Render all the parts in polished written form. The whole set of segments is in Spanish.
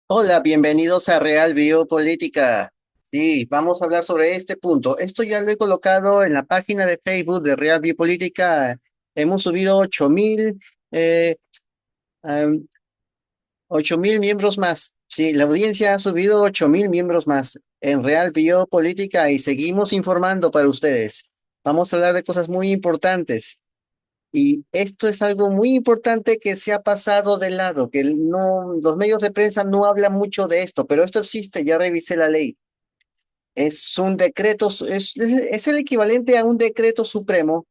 Hola, bienvenidos a Real Biopolítica. Sí, vamos a hablar sobre este punto. Esto ya lo he colocado en la página de Facebook de Real Biopolítica. Hemos subido 8.000, eh, am, 8.000 miembros más. Sí, la audiencia ha subido 8.000 miembros más en Real Biopolítica y seguimos informando para ustedes. Vamos a hablar de cosas muy importantes. Y esto es algo muy importante que se ha pasado de lado, que no, los medios de prensa no hablan mucho de esto, pero esto existe, ya revisé la ley. Es un decreto, es el equivalente a un decreto supremo,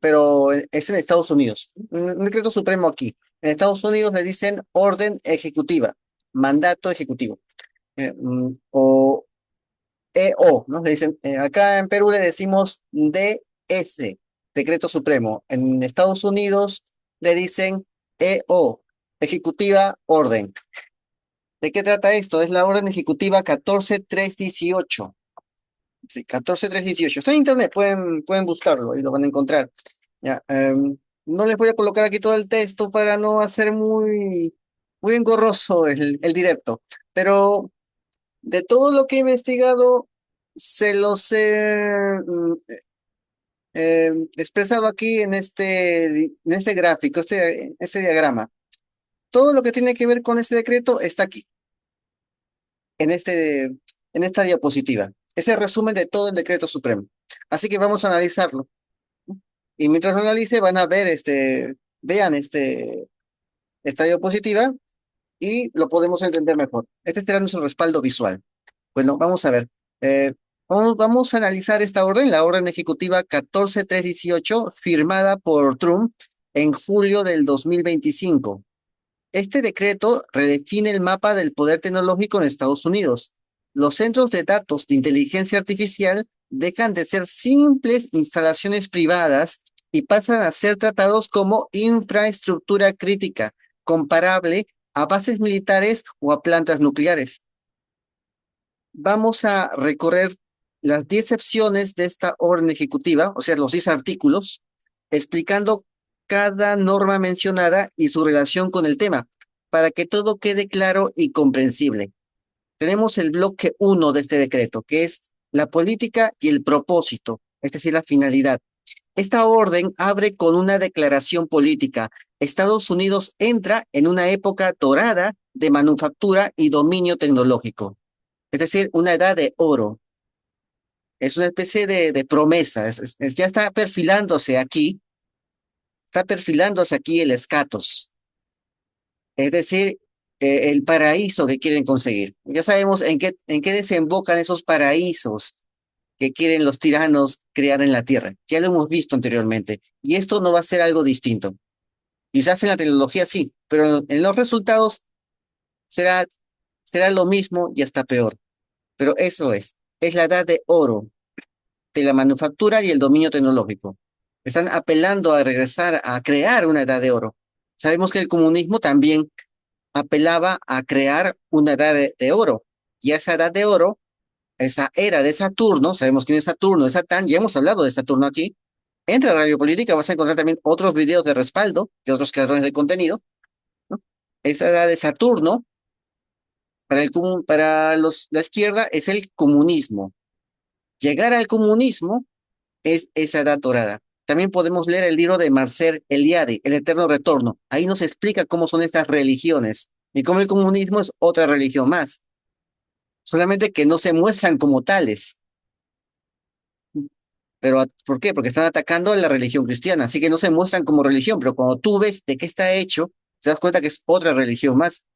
pero es en Estados Unidos. Un decreto supremo aquí. En Estados Unidos le dicen orden ejecutiva, mandato ejecutivo, o EO, ¿no? Le dicen, acá en Perú le decimos DS, Decreto Supremo. En Estados Unidos le dicen EO, Ejecutiva Orden. ¿De qué trata esto? Es la orden ejecutiva 14318. Sí, 14318. Está en internet, pueden buscarlo y lo van a encontrar. Ya, no les voy a colocar aquí todo el texto para no hacer muy engorroso el directo, pero de todo lo que he investigado, se los he expresado aquí en este gráfico, este diagrama. Todo lo que tiene que ver con ese decreto está aquí, en en esta diapositiva. Es el resumen de todo el decreto supremo. Así que vamos a analizarlo. Y mientras lo analice, van a ver vean esta diapositiva y lo podemos entender mejor. Este será nuestro respaldo visual. Bueno, vamos a ver. Eh, vamos a analizar esta orden, la orden ejecutiva 14318, firmada por Trump en julio del 2025. Este decreto redefine el mapa del poder tecnológico en Estados Unidos. Los centros de datos de inteligencia artificial dejan de ser simples instalaciones privadas y pasan a ser tratados como infraestructura crítica, comparable a bases militares o a plantas nucleares. Vamos a recorrer las 10 secciones de esta orden ejecutiva, o sea, los 10 artículos, explicando cada norma mencionada y su relación con el tema, para que todo quede claro y comprensible. Tenemos el bloque uno de este decreto, que es la política y el propósito, es decir, la finalidad. Esta orden abre con una declaración política. Estados Unidos entra en una época dorada de manufactura y dominio tecnológico, es decir, una edad de oro. Es una especie de promesa, ya está perfilándose aquí el escatos, es decir, el paraíso que quieren conseguir. Ya sabemos en qué desembocan esos paraísos que quieren los tiranos crear en la tierra. Ya lo hemos visto anteriormente, y esto no va a ser algo distinto. Quizás en la tecnología sí, pero en los resultados será, será lo mismo y hasta peor. Pero eso es la edad de oro de la manufactura y el dominio tecnológico. Están apelando a regresar a crear una edad de oro. Sabemos que el comunismo también apelaba a crear una edad de oro. Y esa edad de oro, esa era de Saturno, sabemos quién es Saturno, es Satán, ya hemos hablado de Saturno aquí. Entra a Radio Política, vas a encontrar también otros videos de respaldo de otros creadores de contenido, ¿no? Esa edad de Saturno, la izquierda, es el comunismo. Llegar al comunismo es esa edad dorada. También podemos leer el libro de Marcel Eliade, El Eterno Retorno. Ahí nos explica cómo son estas religiones y cómo el comunismo es otra religión más, solamente que no se muestran como tales. Pero ¿por qué? Porque están atacando a la religión cristiana, así que no se muestran como religión, pero cuando tú ves de qué está hecho, te das cuenta que es otra religión más.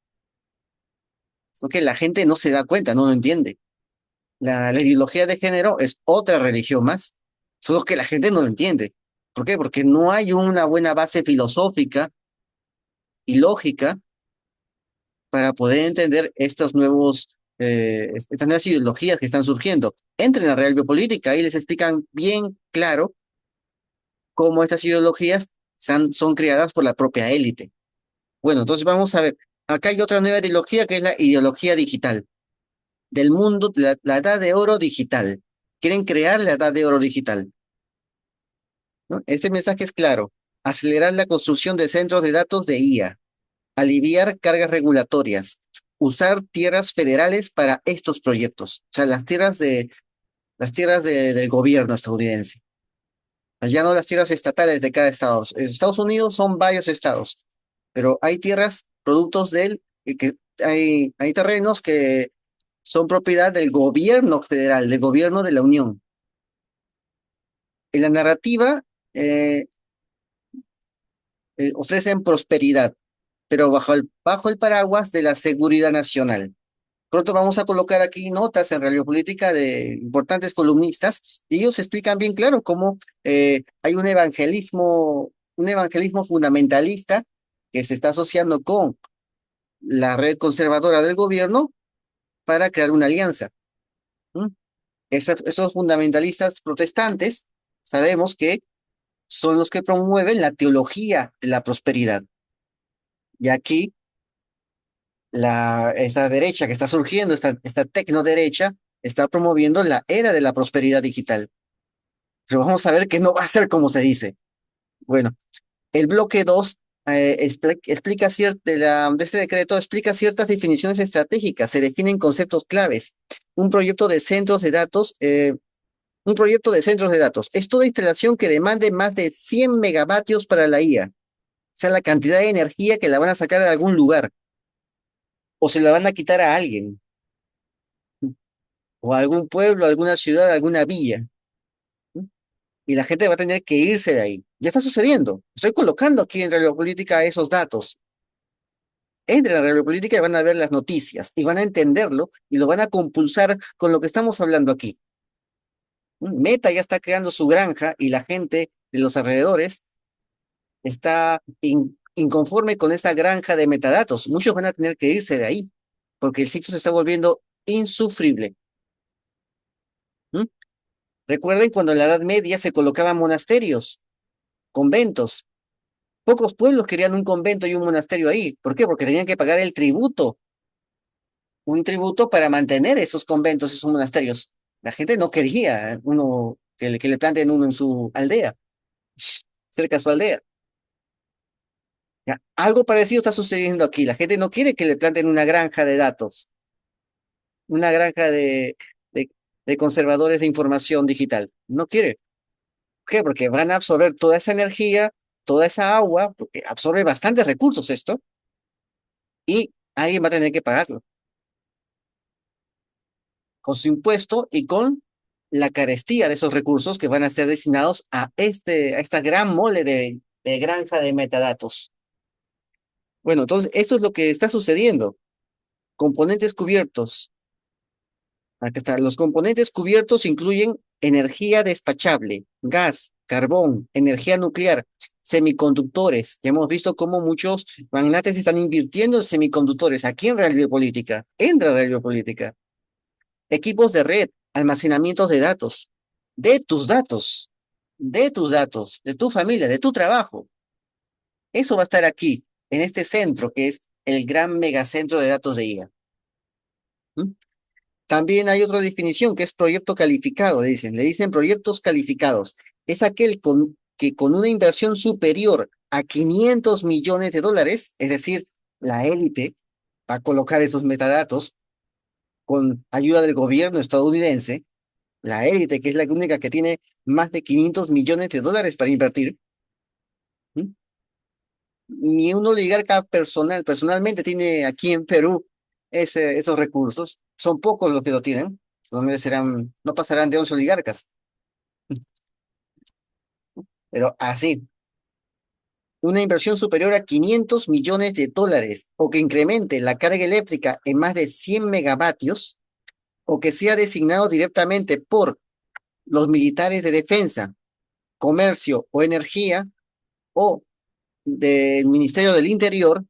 Eso que la gente no se da cuenta, no lo entiende. La ideología de género es otra religión más, solo que la gente no lo entiende. ¿Por qué? Porque no hay una buena base filosófica y lógica para poder entender estas nuevas ideologías que están surgiendo. Entren a Real Biopolítica y les explican bien claro cómo estas ideologías son creadas por la propia élite. Bueno, entonces vamos a ver. Acá hay otra nueva ideología que es la ideología digital, del mundo, la edad de oro digital. Quieren crear la edad de oro digital, ¿no? Este mensaje es claro. Acelerar la construcción de centros de datos de IA, aliviar cargas regulatorias, usar tierras federales para estos proyectos, o sea, del gobierno estadounidense, ya no las tierras estatales de cada estado. En Estados Unidos son varios estados, pero hay tierras, productos hay terrenos que son propiedad del gobierno federal, del gobierno de la Unión. En la narrativa eh, ofrecen prosperidad, pero bajo el paraguas de la seguridad nacional. Pronto vamos a colocar aquí notas en Radio Política de importantes columnistas y ellos explican bien claro cómo hay un evangelismo fundamentalista que se está asociando con la red conservadora del gobierno para crear una alianza. ¿Mm? Esos fundamentalistas protestantes sabemos que son los que promueven la teología de la prosperidad. Y aquí esta derecha que está surgiendo, esta tecnoderecha, está promoviendo la era de la prosperidad digital. Pero vamos a ver que no va a ser como se dice. Bueno, el bloque 2 explica de este decreto explica ciertas definiciones estratégicas, se definen conceptos claves. Un proyecto de centros de datos, un proyecto de centros de datos es toda instalación que demande más de 100 megavatios para la IA, o sea, la cantidad de energía que la van a sacar de algún lugar o se la van a quitar a alguien, o a algún pueblo, alguna ciudad, alguna villa. Y la gente va a tener que irse de ahí. Ya está sucediendo. Estoy colocando aquí en Radio Política esos datos. Entren a Radio Política y van a ver las noticias y van a entenderlo y lo van a compulsar con lo que estamos hablando aquí. Meta ya está creando su granja y la gente de los alrededores está inconforme con esta granja de metadatos. Muchos van a tener que irse de ahí porque el sitio se está volviendo insufrible. ¿Mm? Recuerden cuando en la Edad Media se colocaban monasterios, conventos. Pocos pueblos querían un convento y un monasterio ahí. ¿Por qué? Porque tenían que pagar el tributo, un tributo para mantener esos conventos, esos monasterios. La gente no quería uno que le planten uno en su aldea, cerca de su aldea. Ya, algo parecido está sucediendo aquí. La gente no quiere que le planten una granja de datos, una granja de, de conservadores de información digital. No quiere. ¿Por qué? Porque van a absorber toda esa energía, toda esa agua, porque absorbe bastantes recursos esto, y alguien va a tener que pagarlo con su impuesto y con la carestía de esos recursos que van a ser destinados a esta gran mole de granja de metadatos. Bueno, entonces, eso es lo que está sucediendo. Componentes cubiertos. Aquí está. Los componentes cubiertos incluyen energía despachable, gas, carbón, energía nuclear, semiconductores. Ya hemos visto cómo muchos magnates están invirtiendo en semiconductores aquí en Realidad Política, en Realidad Política. Equipos de red, almacenamientos de datos, de tus datos, de tus datos, de tu familia, de tu trabajo. Eso va a estar aquí, en este centro que es el gran megacentro de datos de IA. ¿Mm? También hay otra definición que es proyecto calificado, le dicen proyectos calificados. Es aquel que con una inversión superior a 500 millones de dólares, es decir, la élite va a colocar esos metadatos con ayuda del gobierno estadounidense, la élite, que es la única que tiene más de 500 millones de dólares para invertir. ¿Mm? Ni un oligarca personalmente tiene aquí en Perú esos recursos. Son pocos los que lo tienen. No pasarán de 11 oligarcas. Pero así, una inversión superior a 500 millones de dólares o que incremente la carga eléctrica en más de 100 megavatios o que sea designado directamente por los militares de defensa, comercio o energía o del Ministerio del Interior,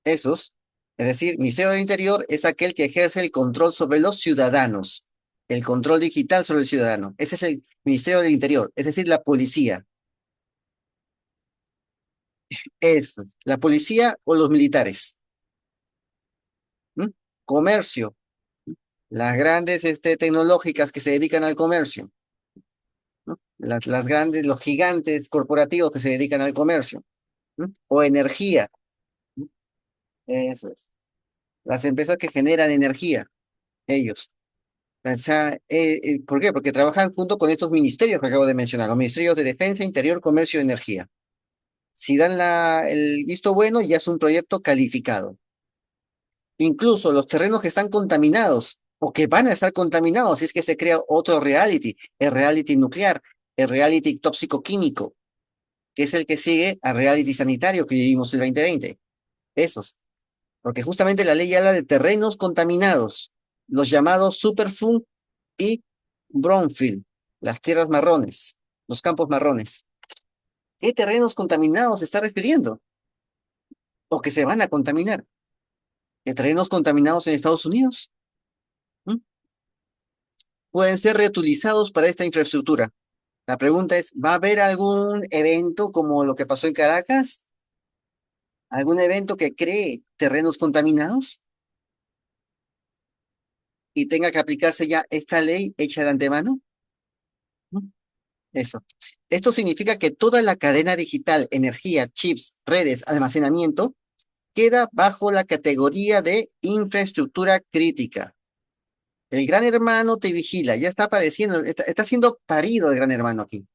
esos, es decir, Ministerio del Interior es aquel que ejerce el control sobre los ciudadanos, el control digital sobre el ciudadano. Ese es el Ministerio del Interior, es decir, la policía. Es la policía o los militares. ¿Mm? Comercio, las grandes tecnológicas que se dedican al comercio, ¿no? Las grandes, los gigantes corporativos que se dedican al comercio. ¿Mm? O energía. Eso es. Las empresas que generan energía, ellos. O sea, ¿por qué? Porque trabajan junto con estos ministerios que acabo de mencionar, los ministerios de Defensa, Interior, Comercio y Energía. Si dan el visto bueno, ya es un proyecto calificado. Incluso los terrenos que están contaminados o que van a estar contaminados, si es que se crea otro reality, el reality nuclear, el reality tóxico-químico, que es el que sigue al reality sanitario que vivimos el 2020. Esos. Porque justamente la ley habla de terrenos contaminados, los llamados Superfund y Brownfield, las tierras marrones, los campos marrones. ¿Qué terrenos contaminados se está refiriendo? ¿O que se van a contaminar? ¿Qué terrenos contaminados en Estados Unidos? ¿Mm? Pueden ser reutilizados para esta infraestructura. La pregunta es, ¿va a haber algún evento como lo que pasó en Caracas? ¿Algún evento que cree terrenos contaminados y tenga que aplicarse ya esta ley hecha de antemano? ¿Mm? Eso. Esto significa que toda la cadena digital, energía, chips, redes, almacenamiento, queda bajo la categoría de infraestructura crítica. El gran hermano te vigila, ya está apareciendo, está siendo parido el gran hermano aquí.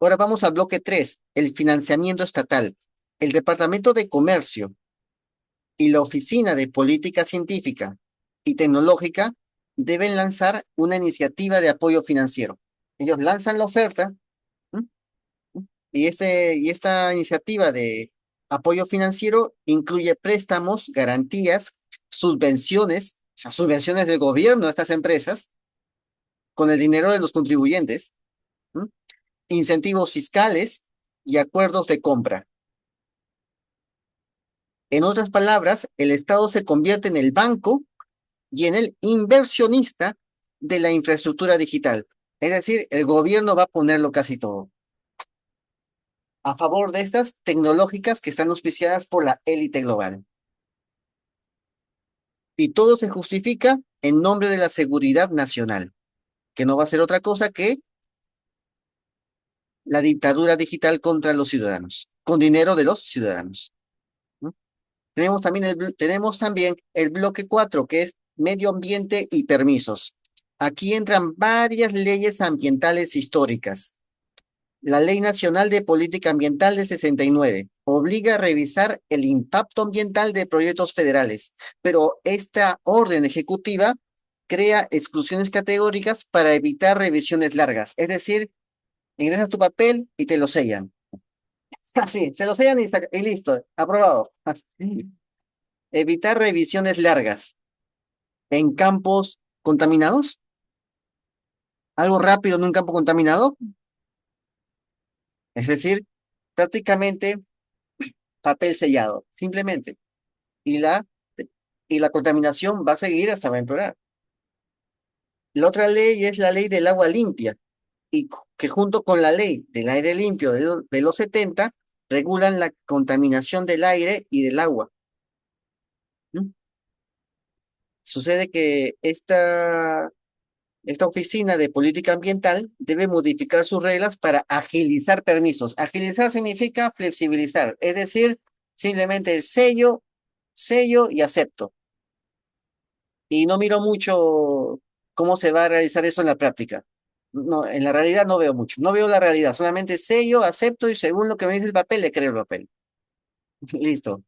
Ahora vamos al bloque 3, el financiamiento estatal. El Departamento de Comercio y la Oficina de Política Científica y Tecnológica deben lanzar una iniciativa de apoyo financiero. Ellos lanzan la oferta. ¿M? Y esta iniciativa de apoyo financiero incluye préstamos, garantías, subvenciones, o sea, subvenciones del gobierno a estas empresas con el dinero de los contribuyentes, ¿m? Incentivos fiscales y acuerdos de compra. En otras palabras, el Estado se convierte en el banco y en el inversionista de la infraestructura digital. Es decir, el gobierno va a ponerlo casi todo a favor de estas tecnológicas que están auspiciadas por la élite global. Y todo se justifica en nombre de la seguridad nacional, que no va a ser otra cosa que la dictadura digital contra los ciudadanos, con dinero de los ciudadanos. ¿No? Tenemos también el bloque 4, que es medio ambiente y permisos. Aquí entran varias leyes ambientales históricas. La Ley Nacional de Política Ambiental del 69 obliga a revisar el impacto ambiental de proyectos federales, pero esta orden ejecutiva crea exclusiones categóricas para evitar revisiones largas. Es decir, ingresas tu papel y te lo sellan. Así, se lo sellan y listo, aprobado. Así. Evitar revisiones largas en campos contaminados. Algo rápido en un campo contaminado. Es decir, prácticamente papel sellado, simplemente. Y y la contaminación va a seguir hasta va a empeorar. La otra ley es la ley del agua limpia, y que junto con la ley del aire limpio de los 70 regulan la contaminación del aire y del agua. ¿Mm? Sucede que esta oficina de política ambiental debe modificar sus reglas para agilizar permisos. Agilizar significa flexibilizar, es decir, simplemente sello y acepto. Y no miro mucho cómo se va a realizar eso en la práctica. No, en la realidad no veo mucho. No veo la realidad. Solamente sello, acepto y según lo que me dice el papel, le creo el papel. Listo.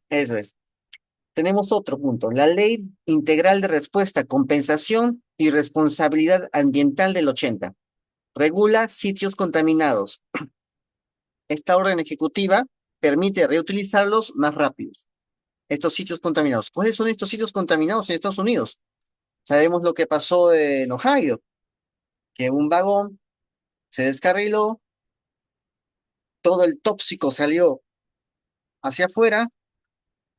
Eso es. Tenemos otro punto. La Ley Integral de Respuesta, Compensación y Responsabilidad Ambiental del 80. Regula sitios contaminados. Esta orden ejecutiva permite reutilizarlos más rápido. Estos sitios contaminados. ¿Cuáles son estos sitios contaminados en Estados Unidos? Sabemos lo que pasó en Ohio, que un vagón se descarriló, todo el tóxico salió hacia afuera,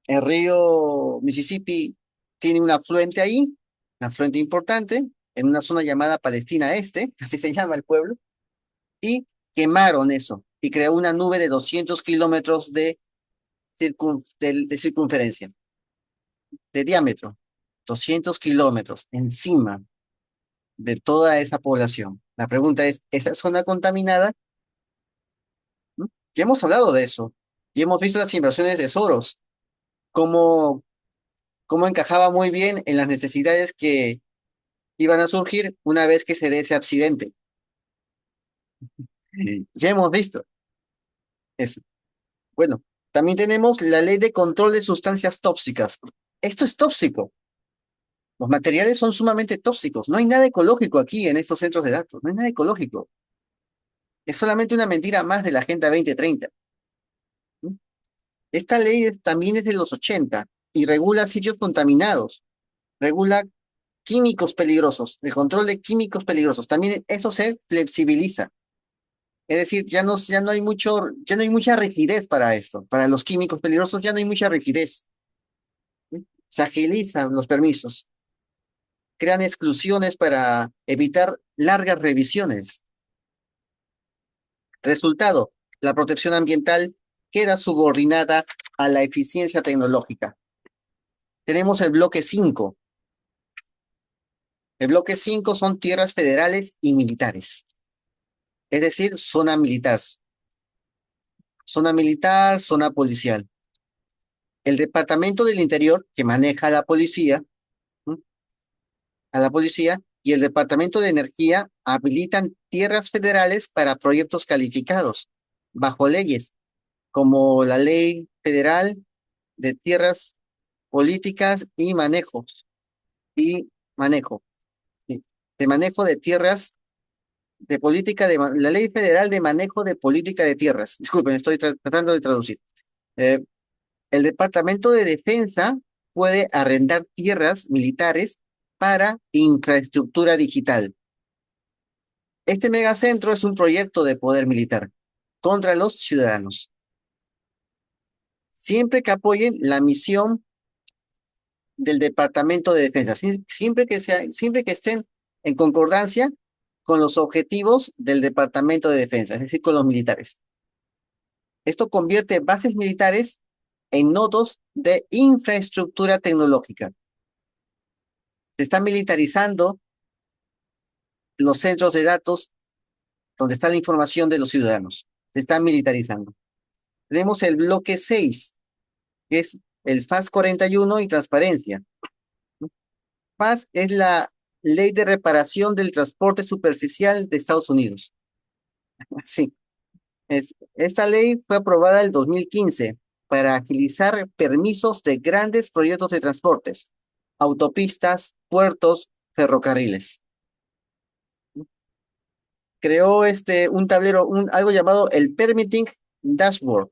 el río Mississippi tiene un afluente ahí, un afluente importante, en una zona llamada Palestina Este, así se llama el pueblo, y quemaron eso, y creó una nube de 200 kilómetros de circunferencia, de diámetro, 200 kilómetros encima de toda esa población. La pregunta es, ¿esa zona contaminada? ¿Mm? Ya hemos hablado de eso, y hemos visto las inversiones de Soros. cómo, cómo encajaba muy bien en las necesidades que iban a surgir una vez que se dé ese accidente. Ya hemos visto eso. Bueno, también tenemos la ley de control de sustancias tóxicas. Esto es tóxico. Los materiales son sumamente tóxicos. No hay nada ecológico aquí en estos centros de datos. No hay nada ecológico. Es solamente una mentira más de la Agenda 2030. ¿Mm? Esta ley también es de los 80 y regula sitios contaminados, regula químicos peligrosos, el control de químicos peligrosos. También eso se flexibiliza. Es decir, ya no hay mucha rigidez para esto. Para los químicos peligrosos ya no hay mucha rigidez. ¿Mm? Se agilizan los permisos, crean exclusiones para evitar largas revisiones. Resultado, la protección ambiental queda subordinada a la eficiencia tecnológica. Tenemos el bloque 5. El bloque 5 son tierras federales y militares, es decir, zona militar, zona policial. El Departamento del Interior, que maneja ¿m? A la policía, y el Departamento de Energía habilitan tierras federales para proyectos calificados bajo leyes como la Ley Federal de Tierras Políticas y manejo, sí, de manejo de tierras, de política de la Ley Federal de Manejo de Política de Tierras. Disculpen, estoy tratando de traducir. Eh, el Departamento de Defensa puede arrendar tierras militares para infraestructura digital. Este megacentro es un proyecto de poder militar contra los ciudadanos, siempre que apoyen la misión del Departamento de Defensa, siempre que estén en concordancia con los objetivos del Departamento de Defensa, es decir, con los militares. Esto convierte bases militares en nodos de infraestructura tecnológica. Se están militarizando los centros de datos donde está la información de los ciudadanos. Se están militarizando. Tenemos el bloque 6, que es el FAS 41 y transparencia. FAS es la Ley de Reparación del Transporte Superficial de Estados Unidos. Sí, esta ley fue aprobada en el 2015 para agilizar permisos de grandes proyectos de transportes, autopistas, puertos, ferrocarriles. Creó un tablero, algo llamado el Permitting Dashboard,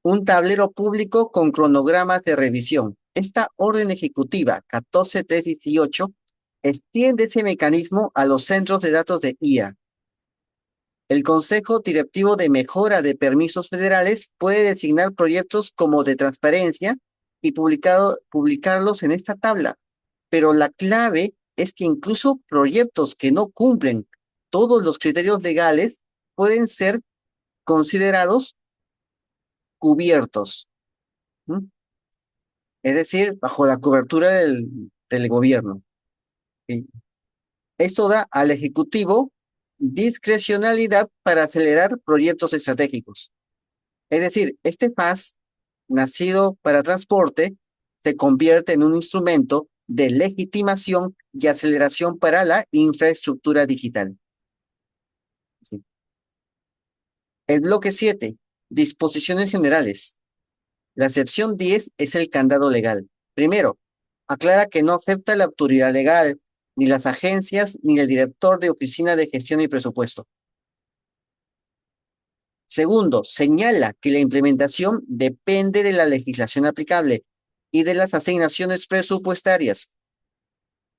un tablero público con cronogramas de revisión. Esta orden ejecutiva 14318 extiende ese mecanismo a los centros de datos de IA. El Consejo Directivo de Mejora de Permisos Federales puede designar proyectos como de transparencia y publicarlos en esta tabla, pero la clave es que incluso proyectos que no cumplen todos los criterios legales pueden ser considerados cubiertos. ¿M? Es decir, bajo la cobertura del gobierno. ¿Sí? Esto da al Ejecutivo discrecionalidad para acelerar proyectos estratégicos. Es decir, este FAS, nacido para transporte, se convierte en un instrumento de legitimación y aceleración para la infraestructura digital. Sí. El bloque 7, disposiciones generales. La sección 10 es el candado legal. Primero, aclara que no afecta la autoridad legal, ni las agencias, ni el director de oficina de gestión y presupuesto. Segundo, señala que la implementación depende de la legislación aplicable y de las asignaciones presupuestarias.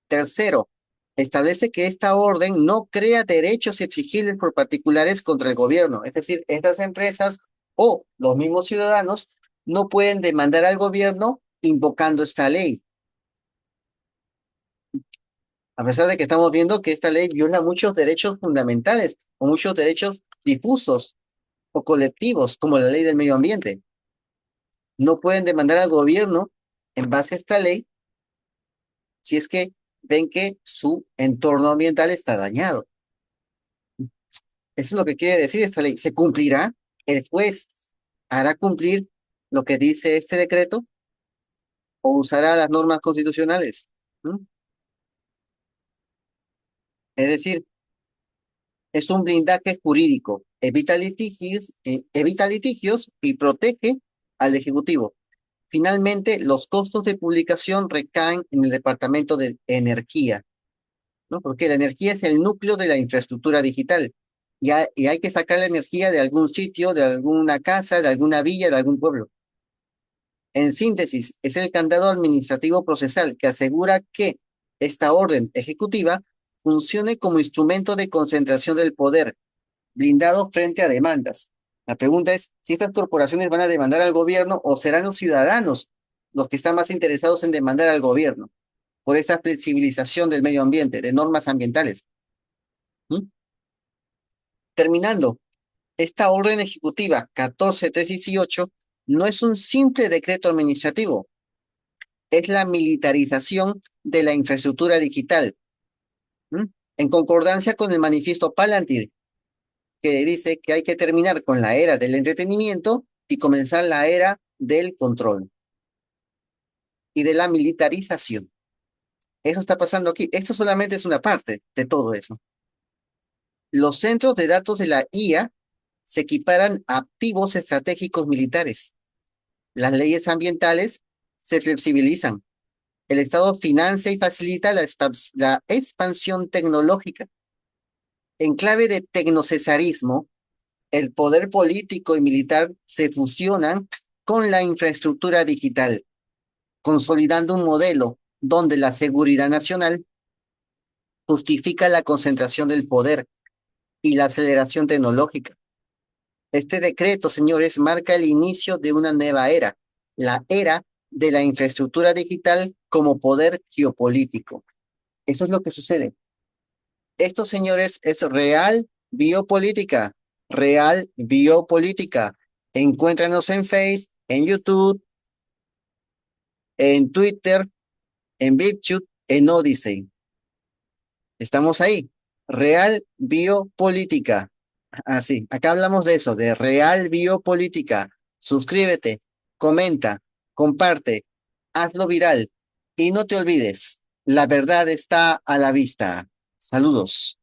Tercero, establece que esta orden no crea derechos exigibles por particulares contra el gobierno. Es decir, estas empresas o los mismos ciudadanos no pueden demandar al gobierno invocando esta ley. A pesar de que estamos viendo que esta ley viola muchos derechos fundamentales o muchos derechos difusos o colectivos, como la ley del medio ambiente. No pueden demandar al gobierno en base a esta ley si es que ven que su entorno ambiental está dañado. Eso es lo que quiere decir esta ley. ¿Se cumplirá? ¿El juez hará cumplir lo que dice este decreto? o usará las normas constitucionales. ¿Mm? Es decir, es un blindaje jurídico, evita litigios y protege al Ejecutivo. Finalmente, los costos de publicación recaen en el Departamento de Energía, ¿no? Porque la energía es el núcleo de la infraestructura digital. Y hay que sacar la energía de algún sitio, de alguna casa, de alguna villa, de algún pueblo. En síntesis, es el candado administrativo procesal que asegura que esta orden ejecutiva funcione como instrumento de concentración del poder, blindado frente a demandas. La pregunta es si estas corporaciones van a demandar al gobierno o serán los ciudadanos los que están más interesados en demandar al gobierno por esta flexibilización del medio ambiente, de normas ambientales. ¿Mm? Terminando, esta orden ejecutiva 14318 no es un simple decreto administrativo, es la militarización de la infraestructura digital, ¿m? En concordancia con el manifiesto Palantir, que dice que hay que terminar con la era del entretenimiento y comenzar la era del control y de la militarización. Eso está pasando aquí. Esto solamente es una parte de todo eso. Los centros de datos de la IA se equiparan a activos estratégicos militares. Las leyes ambientales se flexibilizan. El Estado financia y facilita la expansión tecnológica. En clave de tecnocesarismo, el poder político y militar se fusionan con la infraestructura digital, consolidando un modelo donde la seguridad nacional justifica la concentración del poder y la aceleración tecnológica. Este decreto, señores, marca el inicio de una nueva era, la era de la infraestructura digital como poder geopolítico. Eso es lo que sucede. Esto, señores, es real biopolítica. Encuéntranos en Face, en YouTube, en Twitter, en BitChute, en Odyssey. Estamos ahí. Real biopolítica. Así, acá hablamos de eso, de real biopolítica. Suscríbete, comenta, comparte, hazlo viral y no te olvides, la verdad está a la vista. Saludos.